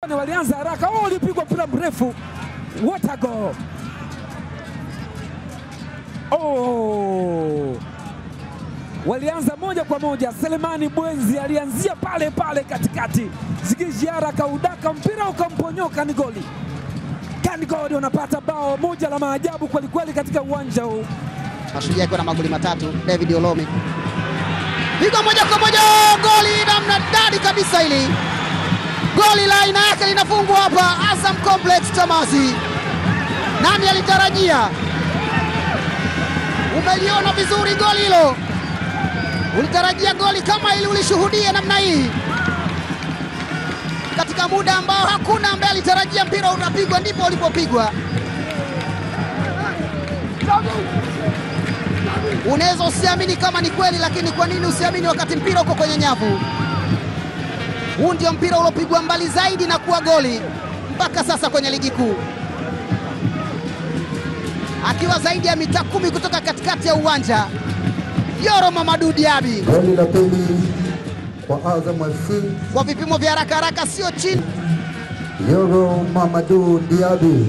Walianza haraka, ulipigwa mpira mrefu. What a goal! Walianza moja kwa moja. Selemani Bwenzi alianzia pale pale katikati. Zigijiara kaudaka mpira ukamponyoka, ni goli. Kanigodi wanapata bao moja la maajabu kweli kweli katika uwanja huu. Mashujaa iko na magoli matatu. David Olomi piga moja kwa moja, goli namna dadi kabisa hili. Goli la aina yake linafungwa hapa Azam Complex Tamasi. Nani alitarajia? Umeliona vizuri goli hilo. Ulitarajia goli kama hili? Ulishuhudia namna hii katika muda ambao hakuna ambaye alitarajia mpira unapigwa, ndipo ulipopigwa. Unaweza usiamini kama ni kweli, lakini kwa nini usiamini wakati mpira uko kwenye nyavu? Huu ndio mpira uliopigwa mbali zaidi na kuwa goli mpaka sasa kwenye ligi kuu, akiwa zaidi ya mita 10 kutoka katikati ya uwanja. Yoro Mamadou Diaby, goli la pili kwa Azam FC kwa vipimo vya haraka haraka, sio chini. Yoro Mamadou Diaby.